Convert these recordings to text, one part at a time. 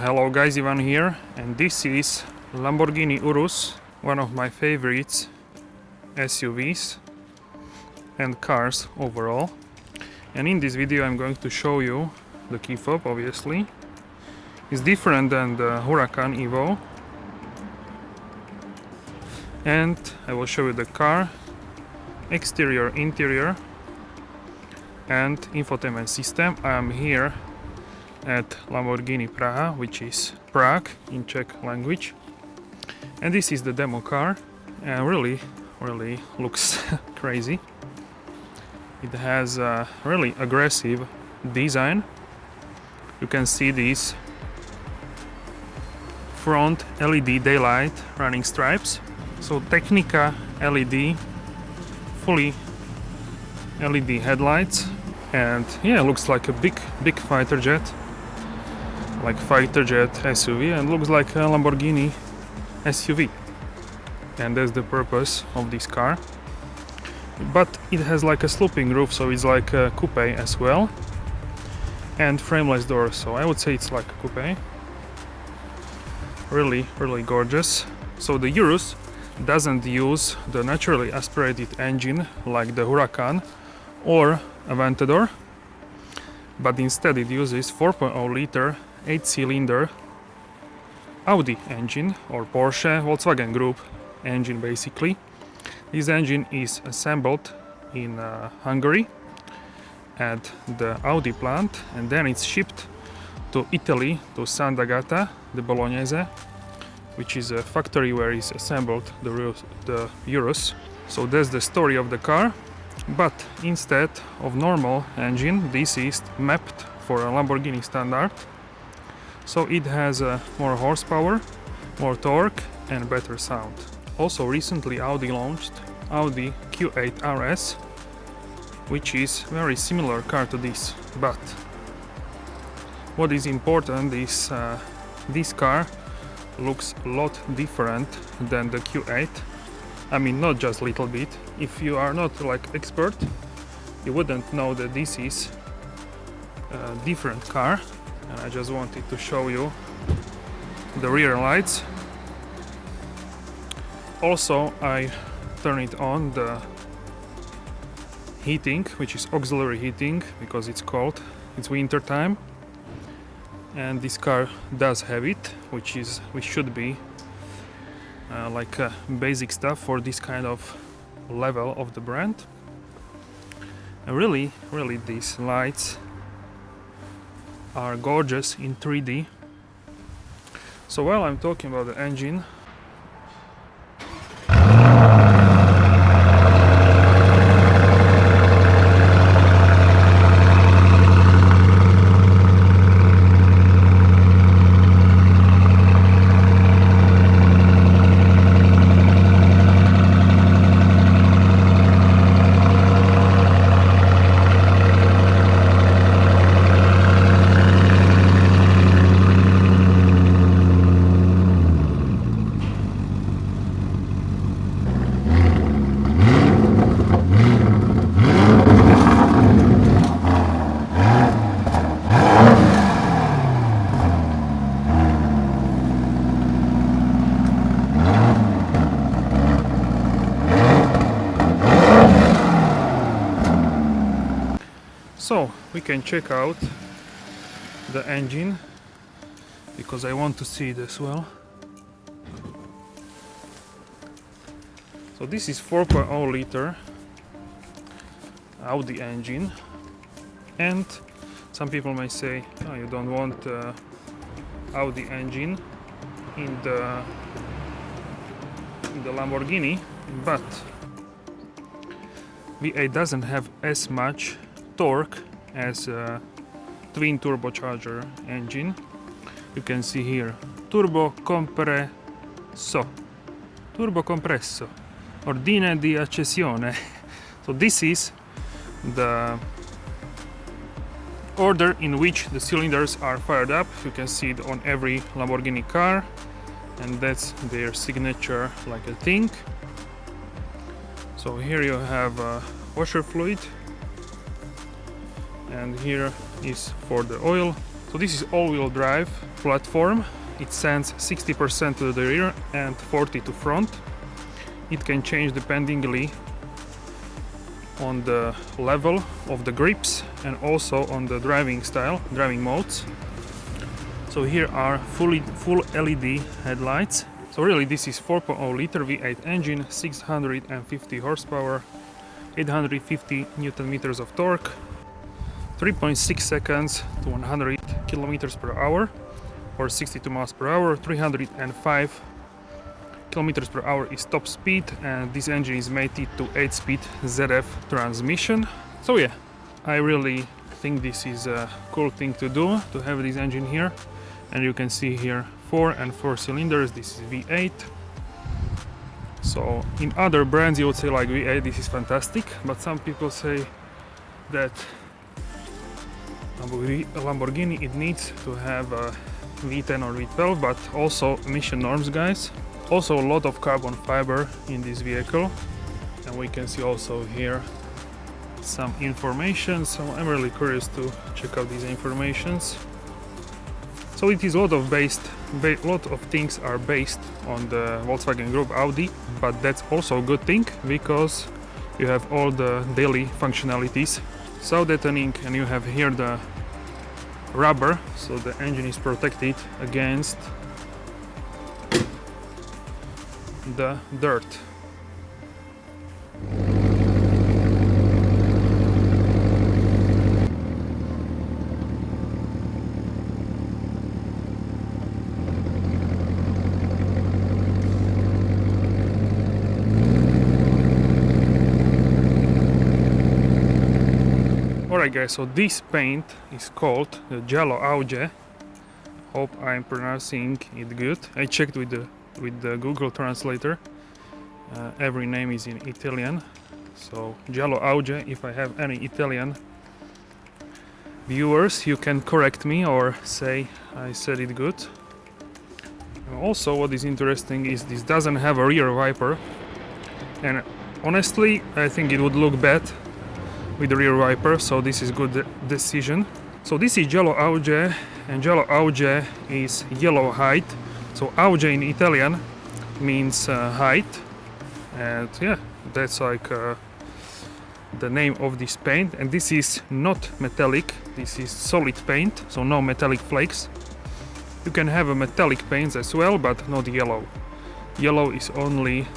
Hello guys, Ivan here, and this is Lamborghini Urus, one of my favorites SUVs and cars overall. And in this video I'm going to show you the key fob, obviously. It's different than the Huracan Evo. And I will show you the car, exterior, interior and infotainment system. I am here at Lamborghini Praha, which is Prague in Czech language. And this is the demo car, and really looks crazy. It has a really aggressive design. You can see these front LED daylight running stripes. So Technica LED, fully LED headlights, and yeah, it looks like a big fighter jet, like fighter jet SUV, and looks like a Lamborghini SUV. And that's the purpose of this car. But it has like a sloping roof, so it's like a coupe as well, and frameless doors, so I would say it's like a coupe. Really gorgeous. So the Urus doesn't use the naturally aspirated engine like the Huracan or Aventador, but instead it uses 4.0 liter 8-cylinder Audi engine, or Porsche Volkswagen Group engine basically. This engine is assembled in Hungary at the Audi plant, and then it's shipped to Italy, to Sant'Agata de Bolognese, which is a factory where is assembled the Urus. So that's the story of the car. But instead of normal engine, this is mapped for a Lamborghini standard. So it has more horsepower, more torque and better sound. Also recently Audi launched Audi Q8 RS, which is very similar car to this. But what is important is this car looks a lot different than the Q8. I mean, not just a little bit. If you are not like expert, you wouldn't know that this is a different car. And I just wanted to show you the rear lights. Also, I turn it on the heating, which is auxiliary heating because it's cold. It's winter time. And this car does have it, which should be like basic stuff for this kind of level of the brand. And really these lights are gorgeous in 3D. So while I'm talking about the engine, so we can check out the engine because I want to see it as well. So this is 4.0 liter Audi engine, and some people may say, oh, you don't want Audi engine in the Lamborghini, but V8 doesn't have as much torque as a twin turbocharger engine. You can see here turbo compresso, ordine di accessione. So this is the order in which the cylinders are fired up. You can see it on every Lamborghini car, and that's their signature like a thing. So here you have washer fluid, and here is for the oil. So this is all-wheel drive platform. It sends 60% to the rear and 40% to front. It can change dependingly on the level of the grips and also on the driving style, driving modes. So here are full LED headlights. So really this is 4.0 liter V8 engine, 650 horsepower, 850 Newton meters of torque, 3.6 seconds to 100 kilometers per hour or 62 miles per hour, 305 kilometers per hour is top speed, and this engine is mated to 8-speed ZF transmission. So yeah, I really think this is a cool thing to do, to have this engine here. And you can see here 4 and 4 cylinders, this is V8. So in other brands you would say like V8, this is fantastic, but some people say that Lamborghini, it needs to have a V10 or V12, but also emission norms, guys. Also a lot of carbon fiber in this vehicle, and we can see also here some information, so I'm really curious to check out these informations. So it is a lot of things are based on the Volkswagen Group Audi, but that's also a good thing because you have all the daily functionalities. So deadening, and you have here the rubber, so the engine is protected against the dirt. Alright guys, so this paint is called the Giallo Auge. Hope I'm pronouncing it good. I checked with the Google Translator. Every name is in Italian. So Giallo Auge, if I have any Italian viewers, you can correct me or say I said it good. And also what is interesting is this doesn't have a rear wiper. And honestly, I think it would look bad with the rear wiper, so this is good decision. So this is Giallo Auge, and Giallo Auge is yellow height. So Auge in Italian means height, and yeah, that's like the name of this paint. And this is not metallic, this is solid paint, so no metallic flakes. You can have a metallic paint as well, but not yellow. Yellow is only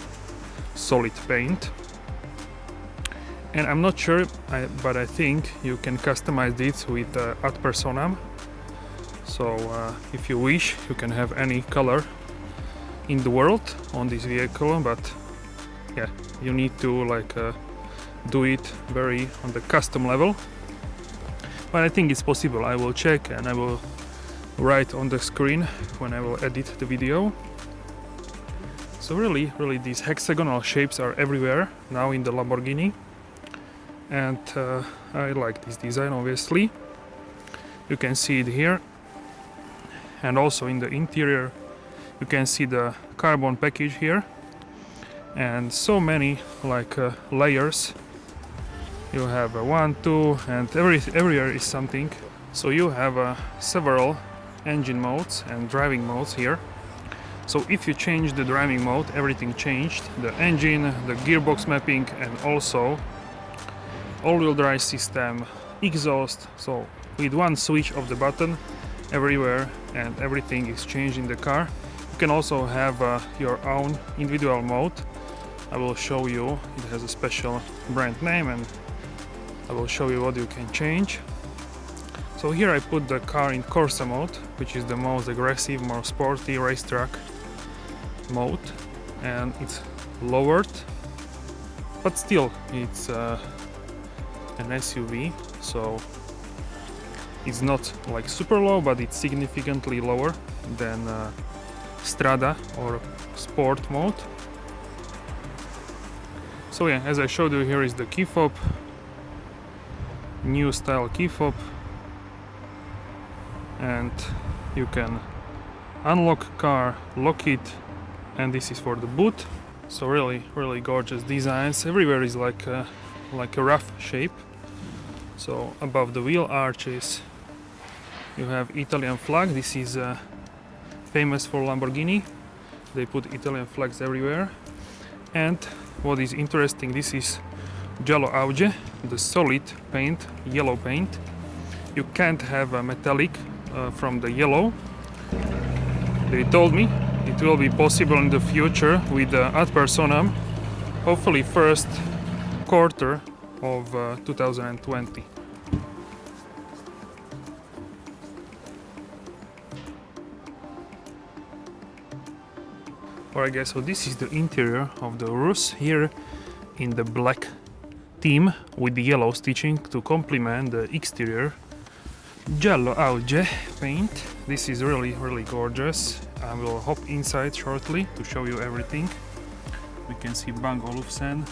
solid paint. And I'm not sure, but I think you can customize this with ad personam. So if you wish, you can have any color in the world on this vehicle, but yeah, you need to like do it very on the custom level. But I think it's possible. I will check and I will write on the screen when I will edit the video. So really these hexagonal shapes are everywhere now in the Lamborghini. And I like this design, obviously. You can see it here, and also in the interior you can see the carbon package here, and so many like layers. You have a 1, 2, and everywhere is something. So you have several engine modes and driving modes here. So if you change the driving mode, everything changed: the engine, the gearbox mapping, and also all-wheel drive system, exhaust. So with one switch of the button everywhere, and everything is changed in the car. You can also have your own individual mode. I will show you, it has a special brand name, and I will show you what you can change. So here I put the car in Corsa mode, which is the most aggressive, more sporty racetrack mode, and it's lowered, but still it's an SUV, so it's not like super low, but it's significantly lower than Strada or Sport mode. So yeah, as I showed you, here is the key fob, new style key fob, and you can unlock car, lock it, and this is for the boot. So really gorgeous designs. Everywhere is like a rough shape. So above the wheel arches You have Italian flag. This is famous for Lamborghini. They put Italian flags everywhere. And what is interesting, this is Giallo Auge, the solid paint, yellow paint. You can't have a metallic from the yellow. They told me it will be possible in the future with the ad personam, hopefully first quarter of 2020. Alright guys, so this is the interior of the Urus here in the black theme with the yellow stitching to complement the exterior Giallo Auge paint. This is really gorgeous. I will hop inside shortly to show you everything. We can see Bang Olufsen,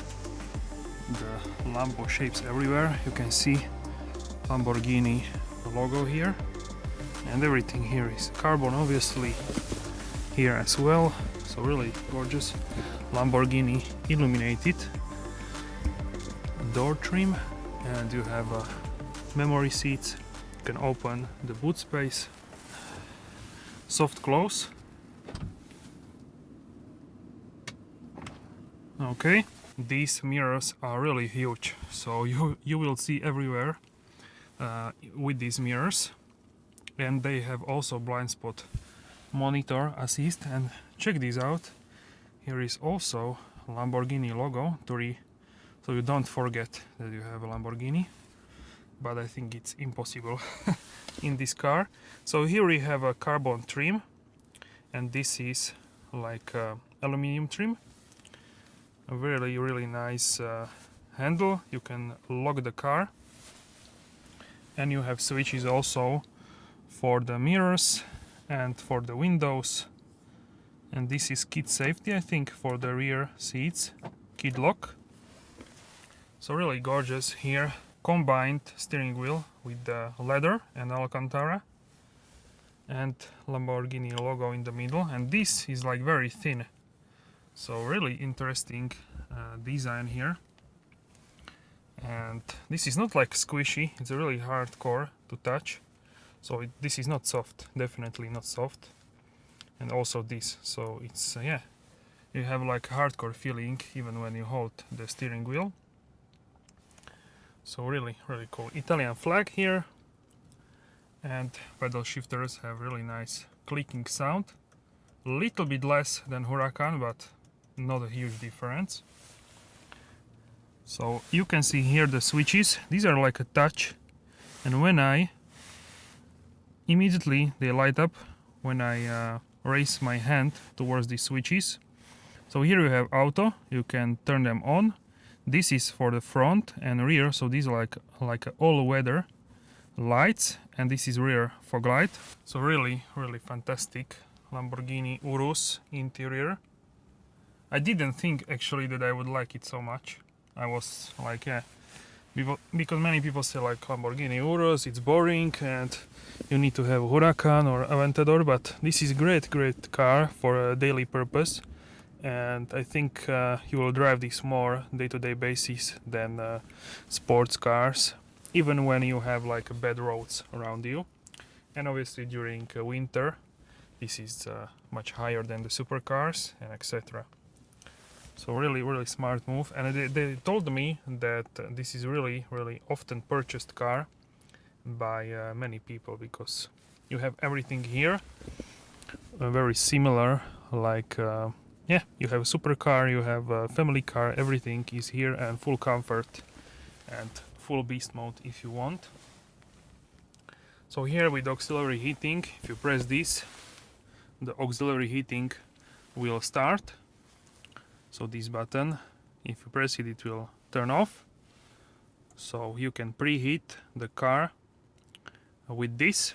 the Lambo shapes everywhere. You can see Lamborghini logo here, and everything here is carbon obviously here as well. So really gorgeous Lamborghini illuminated door trim, and you have memory seats. You can open the boot space, soft close. Okay, these mirrors are really huge, so you will see everywhere with these mirrors, and they have also blind spot monitor assist. And check this out, here is also Lamborghini logo so you don't forget that you have a Lamborghini, but I think it's impossible in this car. So here we have a carbon trim, and this is like aluminum trim. A really nice handle. You can lock the car, and you have switches also for the mirrors and for the windows. And this is kid safety, I think, for the rear seats, kid lock. So really gorgeous here. Combined steering wheel with the leather and Alcantara, and Lamborghini logo in the middle. And this is like very thin, so really interesting design here. And this is not like squishy, it's really hardcore to touch. So this is not soft, definitely not soft. And also this, so it's yeah, you have like hardcore feeling even when you hold the steering wheel. So really cool. Italian flag here, and pedal shifters have really nice clicking sound. A little bit less than Huracan, but not a huge difference. So you can see here the switches. These are like a touch, and when I immediately they light up when I raise my hand towards the switches. So here you have auto, you can turn them on. This is for the front and rear, so these are like all-weather lights, and this is rear fog light. So really fantastic Lamborghini Urus interior. I didn't think actually that I would like it so much. I was like, yeah, because many people say like Lamborghini Urus, it's boring and you need to have Huracan or Aventador, but this is great car for a daily purpose. And I think you will drive this more day-to-day basis than sports cars, even when you have like bad roads around you. And obviously during winter, this is much higher than the supercars and etc. So really smart move. And they told me that this is really often purchased car by many people, because you have everything here, very similar, like yeah, you have a supercar, you have a family car, everything is here, and full comfort and full beast mode if you want. So here with auxiliary heating, if you press this, the auxiliary heating will start. So this button, if you press it, it will turn off. So you can preheat the car with this.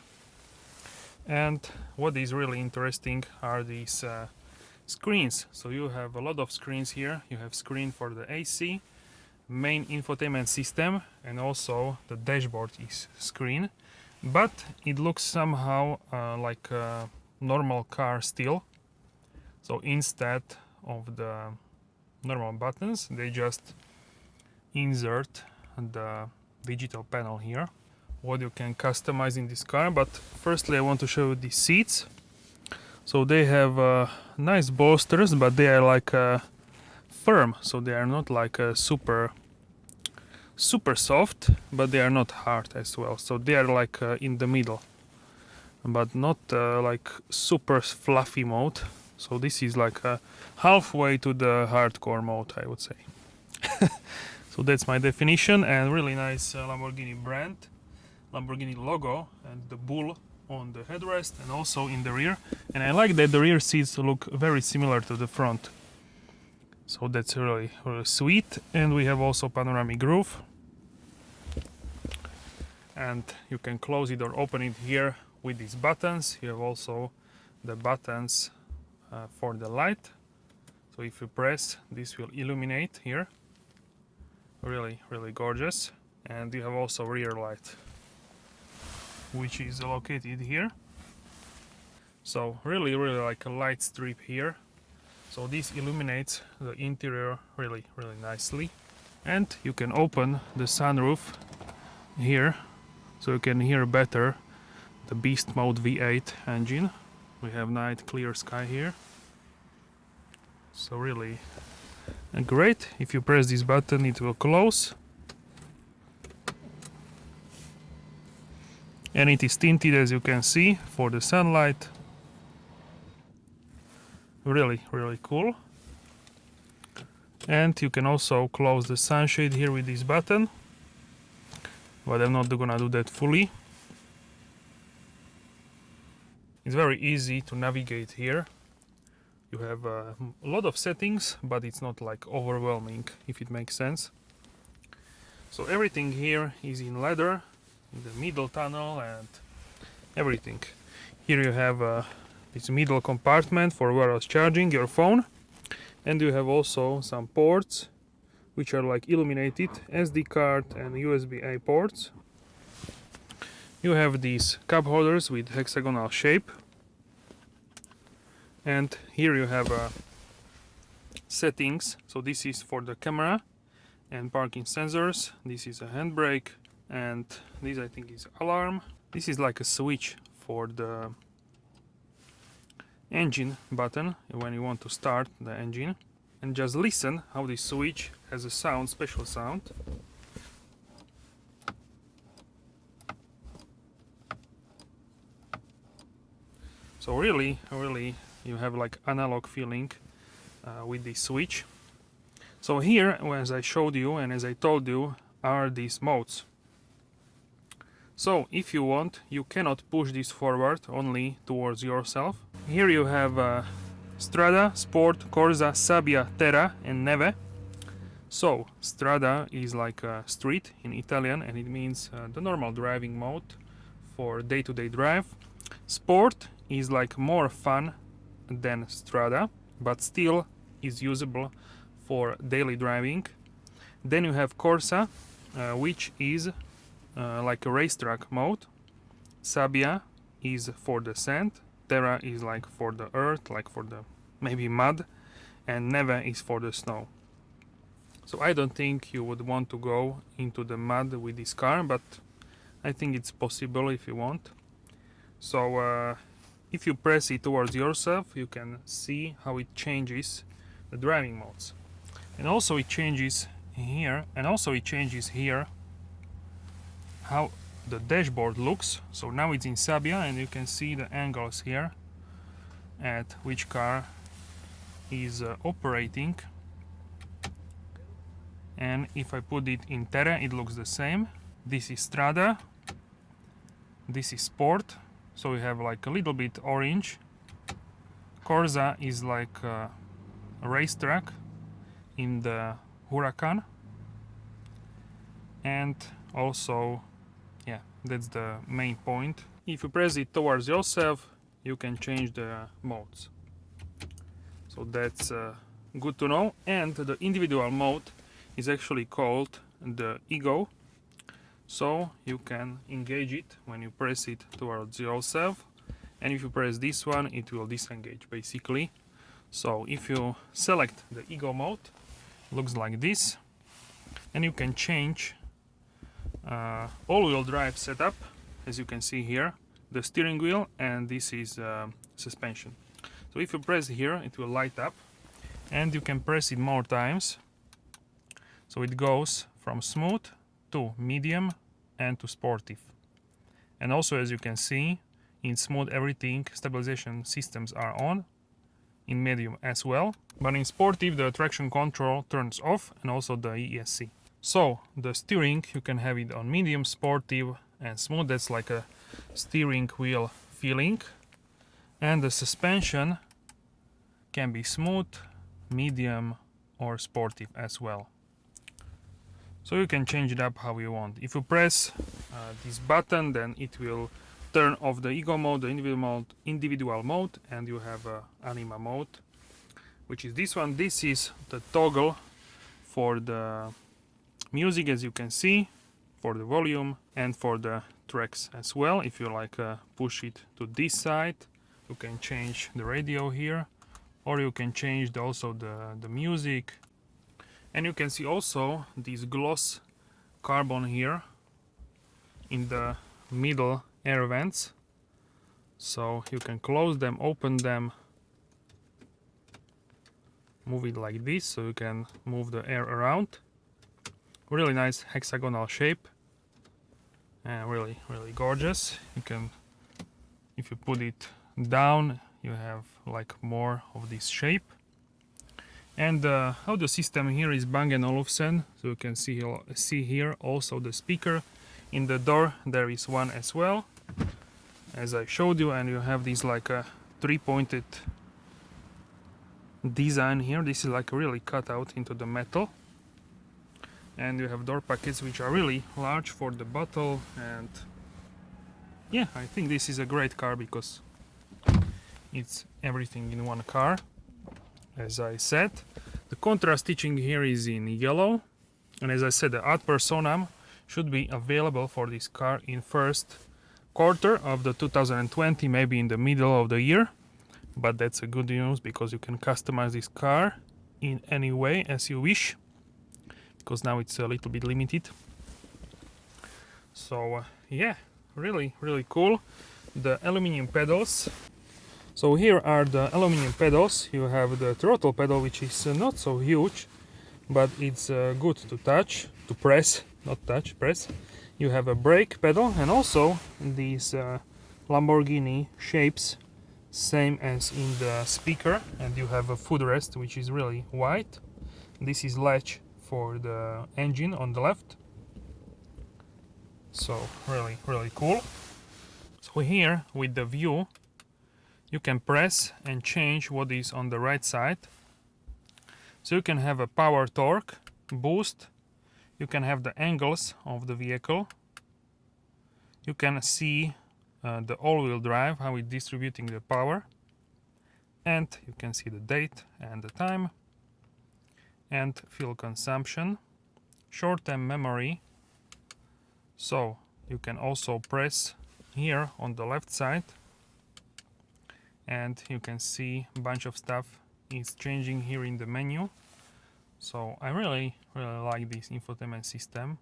And what is really interesting are these screens. So you have a lot of screens here. You have screen for the AC, main infotainment system, and also the dashboard is screen, but it looks somehow like a normal car still. So instead of the normal buttons, they just insert the digital panel here what you can customize in this car. But firstly I want to show you the seats. So they have nice bolsters, but they are like firm, so they are not like super soft, but they are not hard as well, so they are like in the middle, but not like super fluffy mode. So this is like halfway to the hardcore mode, I would say. So that's my definition, and really nice Lamborghini brand, Lamborghini logo, and the bull on the headrest and also in the rear. And I like that the rear seats look very similar to the front, so that's really sweet. And we have also panoramic roof, and you can close it or open it here with these buttons. You have also the buttons for the light, so if you press, this will illuminate here. Really gorgeous. And you have also rear light, which is located here. So really like a light strip here. So this illuminates the interior really nicely. And you can open the sunroof here, so you can hear better the beast mode V8 engine. We have night clear sky here, so really great. If you press this button, it will close, and it is tinted, as you can see, for the sunlight. Really cool. And you can also close the sunshade here with this button, but I'm not gonna do that fully. It's very easy to navigate here. You have a lot of settings, but it's not like overwhelming, if it makes sense. So everything here is in leather, in the middle tunnel and everything. Here you have this middle compartment for wireless charging your phone, and you have also some ports which are like illuminated, SD card and USB-A ports. You have these cup holders with hexagonal shape, and here you have settings. So this is for the camera and parking sensors. This is a handbrake, and this I think is alarm. This is like a switch for the engine button when you want to start the engine. And just listen how this switch has a sound, special sound. So really you have like analog feeling with this switch. So here, as I showed you and as I told you, are these modes. So if you want, you cannot push this forward, only towards yourself. Here you have Strada, Sport, Corsa, Sabbia, Terra and Neve. So Strada is like a street in Italian, and it means the normal driving mode for day-to-day drive. Sport is like more fun than Strada, but still is usable for daily driving. Then you have Corsa, which is like a racetrack mode. Sabbia is for the sand. Terra is like for the earth, like for the maybe mud, and Neve is for the snow. So I don't think you would want to go into the mud with this car, but I think it's possible if you want. So if you press it towards yourself, you can see how it changes the driving modes. And also it changes here, and also it changes here how the dashboard looks. So now it's in Sabbia, and you can see the angles here at which car is operating. And if I put it in Terra, it looks the same. This is Strada, this is Sport, so we have like a little bit orange. Corsa is like a racetrack in the Huracan, and also, yeah, that's the main point. If you press it towards yourself, you can change the modes. So that's good to know. And the individual mode is actually called the Ego. So you can engage it when you press it towards yourself, and if you press this one, it will disengage basically. So if you select the Ego mode, it looks like this, and you can change all-wheel drive setup, as you can see here, the steering wheel, and this is suspension. So if you press here, it will light up, and you can press it more times. So it goes from smooth to medium and to sportive. And also, as you can see, in smooth everything stabilization systems are on, in medium as well, but in sportive the traction control turns off, and also the ESC. So the steering, you can have it on medium, sportive and smooth. That's like a steering wheel feeling. And the suspension can be smooth, medium or sportive as well. So you can change it up how you want. If you press this button, then it will turn off the Ego mode, the individual mode, and you have Anima mode, which is this one. This is the toggle for the music, as you can see, for the volume and for the tracks as well. If you like push it to this side, you can change the radio here, or you can change also the music. And you can see also this gloss carbon here in the middle air vents. So you can close them, open them, move it like this, so you can move the air around. Really nice hexagonal shape, and really gorgeous. You can, if you put it down, you have like more of this shape. And the audio system here is Bang & Olufsen, so you can see here also the speaker. In the door there is one as well, as I showed you, and you have this like a three-pointed design here. This is like really cut out into the metal. And you have door pockets which are really large for the bottle, and yeah, I think this is a great car because it's everything in one car. As I said, the contrast stitching here is in yellow, and as I said, the ad personam should be available for this car in first quarter of the 2020, maybe in the middle of the year. But that's a good news because you can customize this car in any way as you wish, because now it's a little bit limited. So yeah, really cool. The aluminum pedals. So here are the aluminum pedals. You have the throttle pedal, which is not so huge, but it's good to touch, to press, not touch, press. You have a brake pedal, and also these Lamborghini shapes, same as in the speaker, and you have a footrest which is really wide. This is latch for the engine on the left. So really cool. So here with the view, you can press and change what is on the right side. So you can have a power, torque, boost. You can have the angles of the vehicle. You can see the all-wheel drive, how it's distributing the power. And you can see the date and the time. And fuel consumption. Short-term memory. So you can also press here on the left side, and you can see a bunch of stuff is changing here in the menu. So I really like this infotainment system.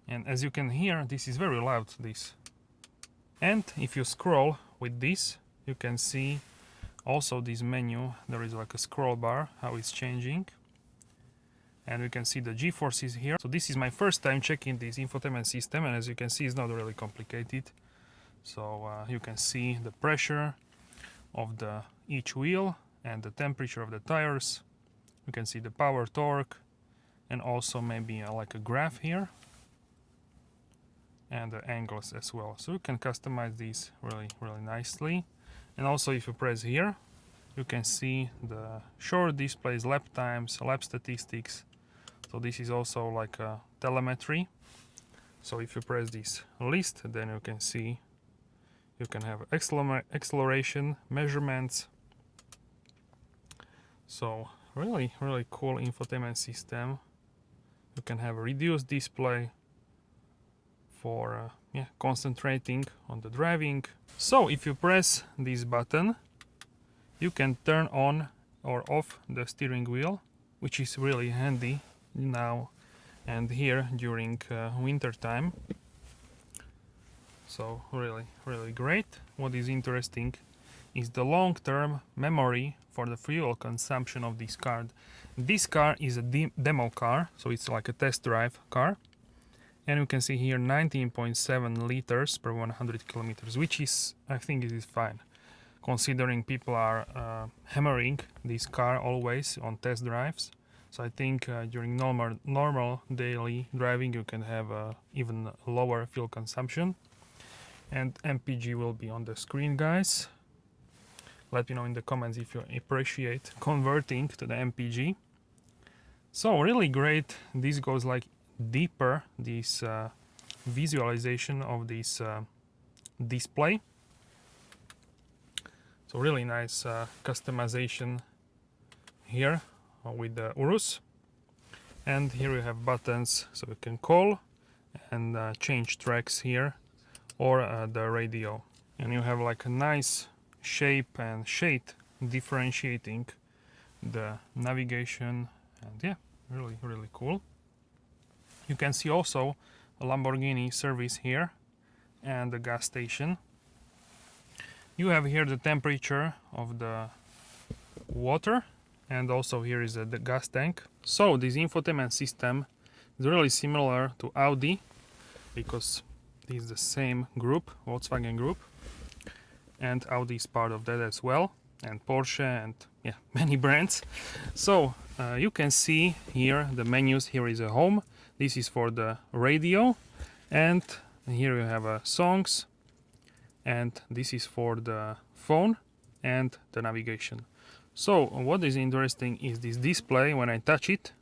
And as you can hear, this is very loud, this. And if you scroll with this, you can see also this menu. There is like a scroll bar, how it's changing. And we can see the G-forces here. So this is my first time checking this infotainment system, and as you can see, it's not really complicated. So you can see the pressure of each wheel and the temperature of the tires. You can see the power, torque, and also maybe like a graph here, and the angles as well. So you can customize these really nicely. And also if you press here, you can see the short displays, lap times, lap statistics. So this is also like a telemetry. So if you press this list, then you can see, you can have acceleration measurements. So really cool infotainment system. You can have a reduced display for concentrating on the driving. So if you press this button, you can turn on or off the steering wheel, which is really handy now and here during winter time. So really great. What is interesting is the long-term memory for the fuel consumption of this car. This car is a demo car, so it's like a test drive car, and you can see here 19.7 liters per 100 kilometers, which is, I think it is fine, considering people are hammering this car always on test drives. So I think during normal daily driving you can have even lower fuel consumption. And MPG will be on the screen, guys. Let me know in the comments if you appreciate converting to the MPG. So really great. This goes like deeper, this visualization of this display. So really nice customization here with the Urus. And here you have buttons, so you can call and change tracks here, or the radio. And you have like a nice shape and shade differentiating the navigation, and yeah, really cool. You can see also a Lamborghini service here and the gas station. You have here the temperature of the water, and also here is the gas tank. So this infotainment system is really similar to Audi, because this is the same group, Volkswagen group, and Audi is part of that as well, and Porsche, and yeah, many brands. So you can see here the menus. Here is a home, this is for the radio, and here you have songs, and this is for the phone and the navigation. So what is interesting is this display. When I touch it,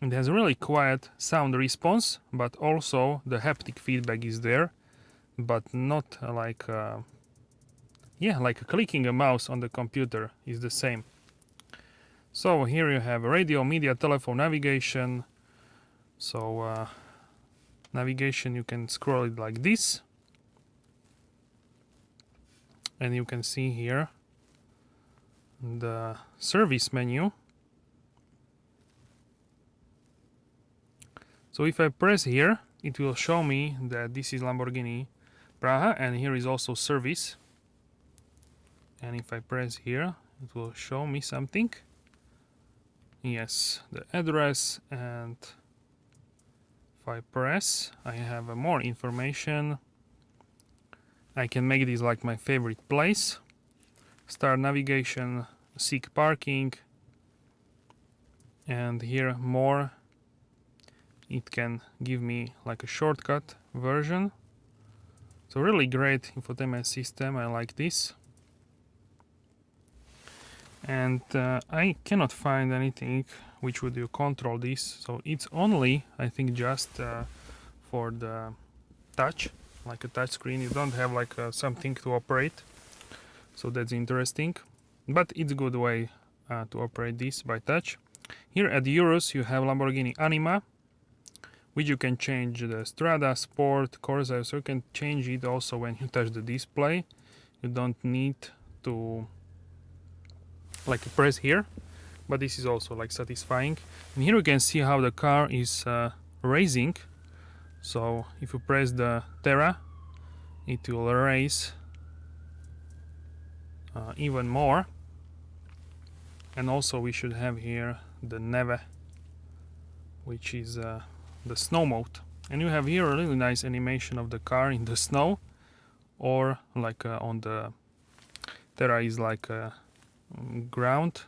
it has a really quiet sound response, but also the haptic feedback is there, but not like like clicking a mouse on the computer is the same. So here you have radio, media, telephone, navigation. So navigation, you can scroll it like this, and you can see here the service menu. So if I press here, it will show me that this is Lamborghini Praha, and here is also service. And if I press here, it will show me something. Yes, the address, and if I press, I have more information. I can make this like my favorite place. Start navigation, seek parking, and here more. It can give me like a shortcut version. So really great infotainment system, I like this. And I cannot find anything which would you control this, so it's only, I think, just for the touch, like a touch screen. You don't have like something to operate, so that's interesting, but it's a good way to operate this by touch. Here at Urus you have Lamborghini Anima, which you can change the Strada, Sport, Corsa, so you can change it also when you touch the display. You don't need to like press here, but this is also like satisfying. And here you can see how the car is racing. So if you press the Terra, it will race even more. And also we should have here the Neve, which is the snow mode. And you have here a really nice animation of the car in the snow, or like on the Terra is like ground,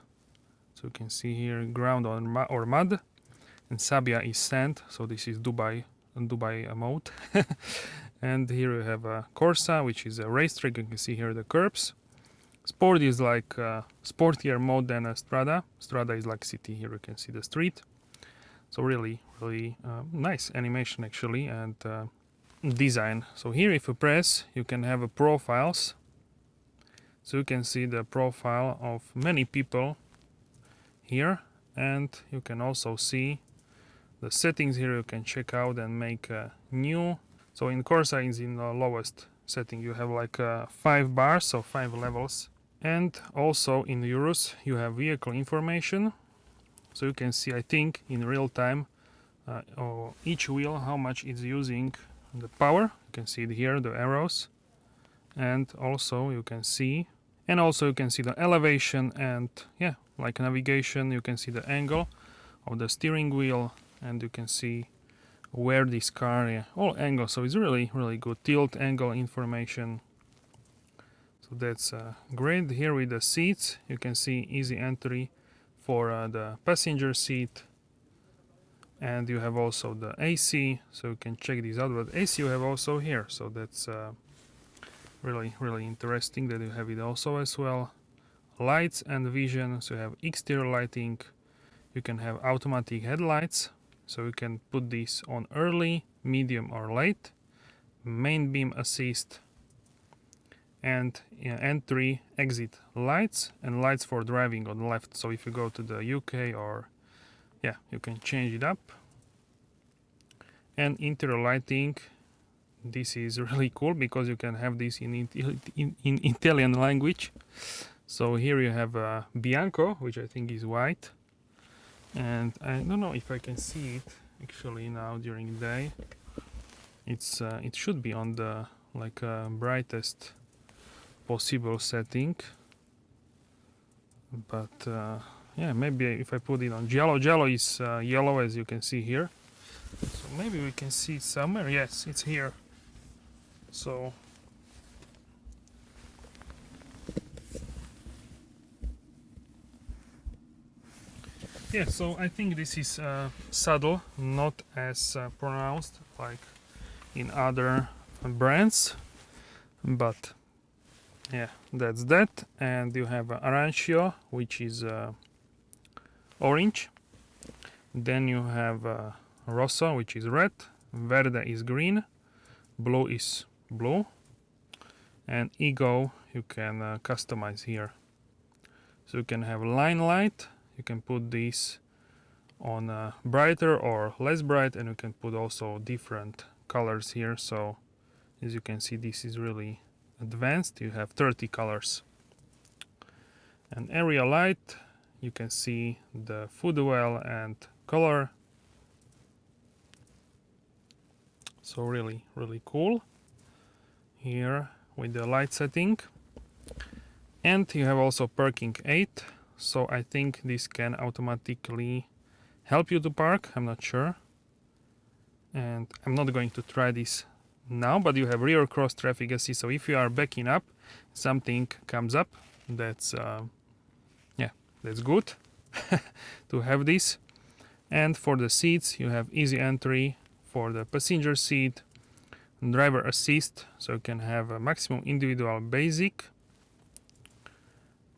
so you can see here ground or mud, and Sabia is sand, so this is Dubai mode. And here you have a Corsa, which is a racetrack. You can see here the curbs. Sport is like sportier mode than a Strada. Strada is like city. Here you can see the street. So really nice animation actually, and design. So here if you press, you can have a profiles. So you can see the profile of many people here, and you can also see the settings here. You can check out and make new. So in Corsa is in the lowest setting. You have like 5 bars, so 5 levels. And also in Urus you have vehicle information. so you can see, I think, in real time each wheel how much it's using the power. You can see it here, the arrows, and also you can see the elevation, and yeah, like navigation. You can see the angle of the steering wheel, and you can see where this car, yeah, all angles. So it's really good tilt angle information. So that's great. Here with the seats, you can see easy entry for the passenger seat, and you have also the AC, so you can check this out. But AC you have also here, so that's really interesting that you have it also as well. Lights and vision, so you have exterior lighting. You can have automatic headlights, so you can put this on early, medium or late. Main beam assist, and entry exit lights, and lights for driving on the left. So if you go to the UK, or yeah, you can change it up. And interior lighting, this is really cool because you can have this in Italian language. So here you have Bianco, which I think is white, and I don't know if I can see it actually now during the day. It's it should be on the brightest possible setting, but yeah, maybe if I put it on Jello is yellow, as you can see here, so maybe we can see it somewhere. Yes, it's here. So yeah, so I think this is subtle, not as pronounced like in other brands, but yeah, that's that. And you have Arancio, which is orange. Then you have Rosso, which is red. Verde is green. Blue is blue. And Ego you can customize here. So you can have line light. You can put this on brighter or less bright, and you can put also different colors here. So as you can see, this is really advanced. You have 30 colors. And area light, you can see the footwell and color. So really cool here with the light setting. And you have also parking aid, so I think this can automatically help you to park. I'm not sure, and I'm not going to try this now, but you have rear cross traffic assist, so if you are backing up, something comes up, that's yeah, that's good to have this. And for the seats, you have easy entry for the passenger seat, driver assist, so you can have a maximum individual basic,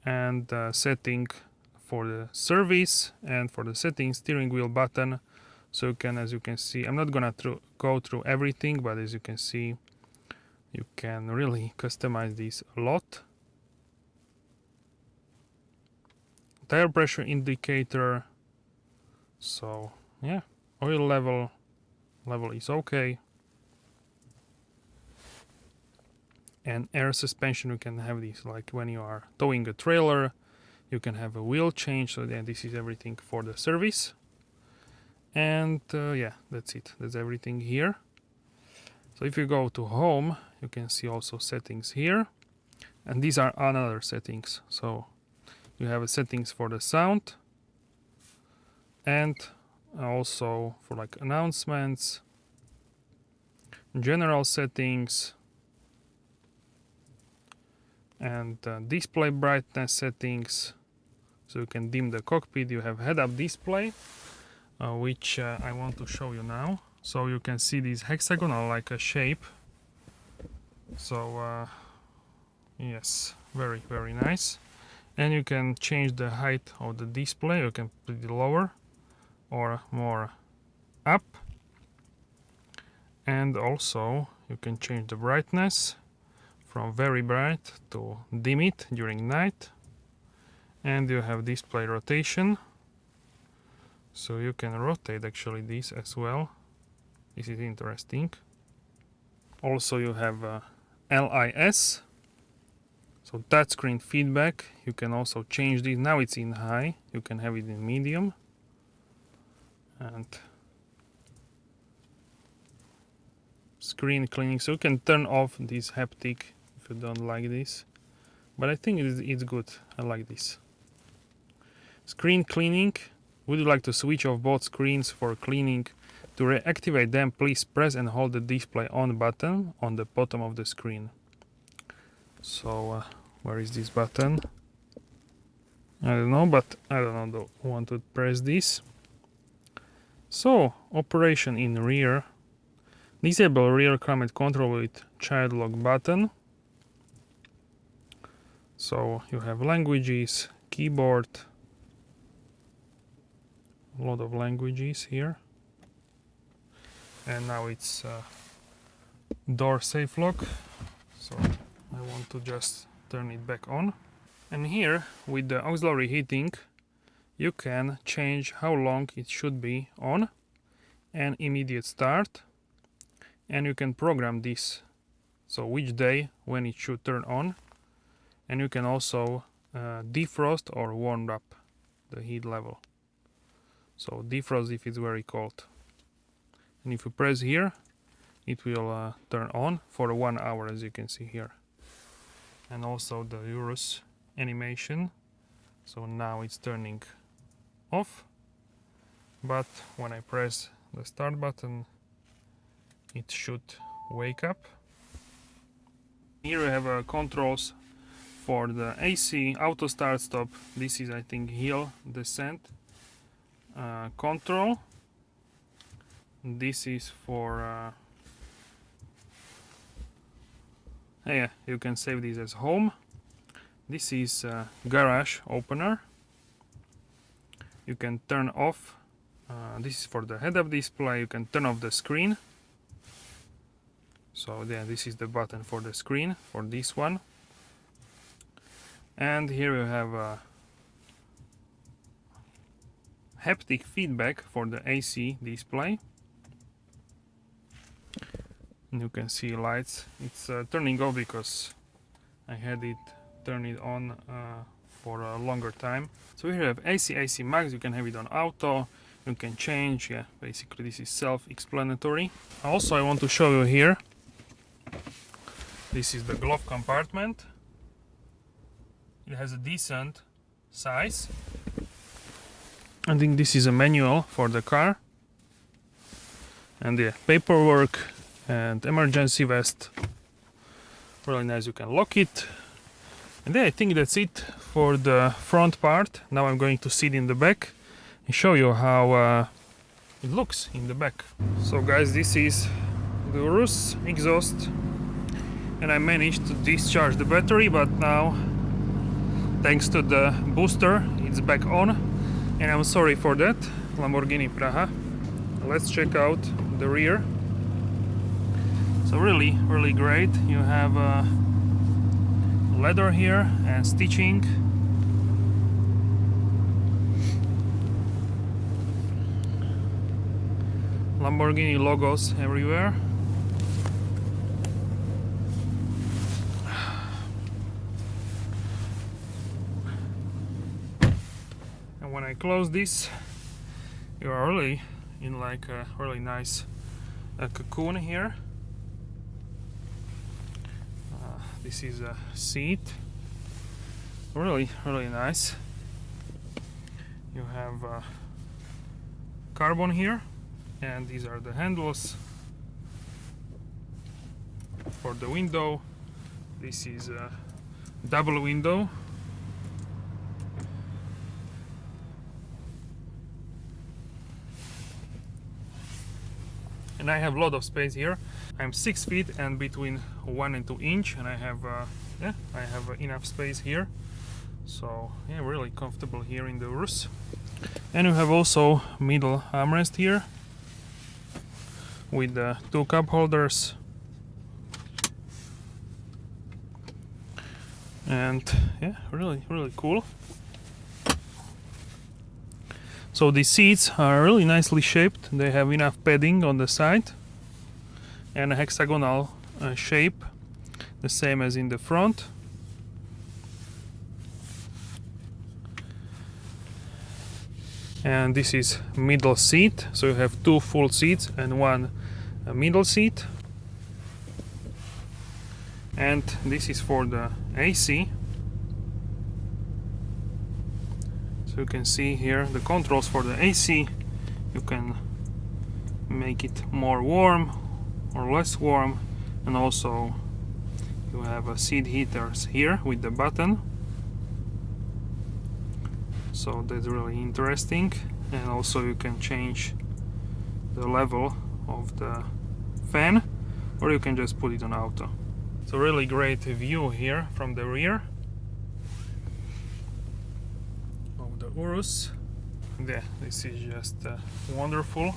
and setting for the service, and for the settings steering wheel button. So you can, as you can see, I'm not gonna go through everything, but as you can see, you can really customize this a lot. Tire pressure indicator, so yeah, oil level is okay. And air suspension, you can have this like when you are towing a trailer, you can have a wheel change. So then this is everything for the service. And yeah, that's it, that's everything here. So if you go to home, you can see also settings here, and these are another settings. So you have settings for the sound, and also for like announcements, general settings, and display brightness settings. So you can dim the cockpit. You have head-up display, which I want to show you now. So you can see this hexagonal like a shape. So yes, very nice. And you can change the height of the display. You can put it lower or more up, and also you can change the brightness from very bright to dim it during night. And you have display rotation, so you can rotate actually this as well. This is interesting. Also you have LIS, so touchscreen feedback. You can also change this. Now it's in high, you can have it in medium. and screen cleaning. So you can turn off this haptic if you don't like this, but I think it's good. I like this. Screen cleaning. Would you like to switch off both screens for cleaning? To reactivate them, please press and hold the display on button on the bottom of the screen. So where is this button? I don't know, but I don't want to press this. So operation in rear. Disable rear climate control with child lock button. So you have languages, keyboard, a lot of languages here. And now it's door safe lock. So I want to just turn it back on. And here with the auxiliary heating, you can change how long it should be on and immediate start. And you can program this, so which day when it should turn on. And you can also defrost or warm up the heat level. So defrost if it's very cold. And if you press here, it will turn on for 1 hour, as you can see here. And also the Urus animation. So now it's turning off. But when I press the start button, it should wake up. Here we have controls for the AC, auto start stop. This is, I think, hill descent control. This is for yeah, you can save this as home. This is garage opener. You can turn off. This is for the head-up display. You can turn off the screen. So yeah, this is the button for the screen for this one. And here you have haptic feedback for the AC display. And you can see lights. It's turning off because I had it turn it on for a longer time. So here you have AC max. You can have it on auto. You can change. Yeah, basically this is self-explanatory. Also, I want to show you here. This is the glove compartment. It has a decent size. I think this is a manual for the car. And the paperwork and emergency vest. Really nice, you can lock it. And then I think that's it for the front part. Now I'm going to sit in the back and show you how it looks in the back. So guys, this is the Urus exhaust. And I managed to discharge the battery, but now thanks to the booster it's back on, and I'm sorry for that. Lamborghini Praha. Let's check out the rear. So really great. You have leather here and stitching. Lamborghini logos everywhere. And when I close this, you are really in like a really nice cocoon here. This is a seat, really nice. You have carbon here, and these are the handles for the window. This is a double window. And I have a lot of space here. I'm 6 feet and between 1 and 2 inch, and I have enough space here. So yeah, really comfortable here in the Urus. And you have also middle armrest here with 2 cup holders. And yeah, really cool. So the seats are really nicely shaped. They have enough padding on the side and a hexagonal shape, the same as in the front. and this is middle seat, so you have 2 full seats and 1 middle seat. And this is for the AC. So you can see here the controls for the AC. You can make it more warm or less warm, and also you have seat heaters here with the button. So that's really interesting, and also you can change the level of the fan, or you can just put it on auto. So really great view here from the rear of the Urus. Yeah, this is just wonderful.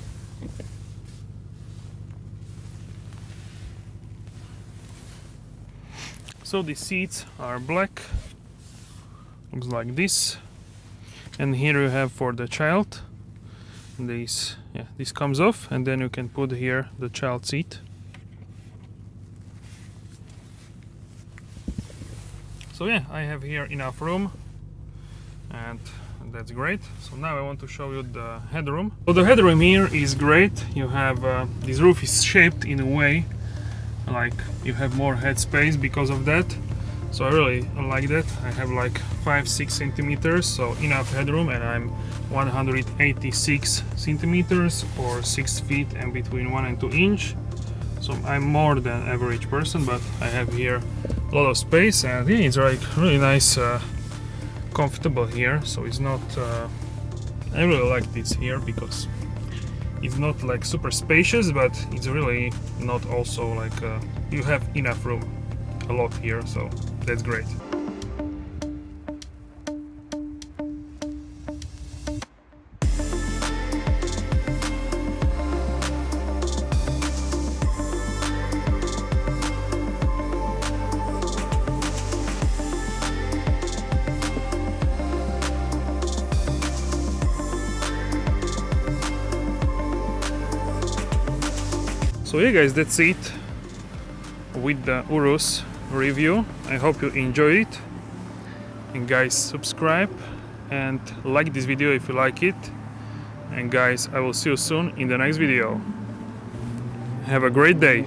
So the seats are black, looks like this, and here you have for the child this, yeah, this comes off, and then you can put here the child seat. So yeah, I have here enough room, and that's great. So now I want to show you the headroom. So the headroom here is great. You have this roof is shaped in a way like you have more headspace because of that. So I really like that. I have like 5-6 centimeters, so enough headroom, and I'm 186 centimeters or 6 feet and between 1 and 2 inch. So I'm more than average person, but I have here a lot of space, and yeah, it's like really nice, comfortable here. So it's not I really like this here because it's not like super spacious, but it's really not also like you have enough room, a lot here, so that's great. So yeah guys, that's it with the Urus review. I hope you enjoyed it, and guys, subscribe and like this video if you like it, and guys, I will see you soon in the next video. Have a great day.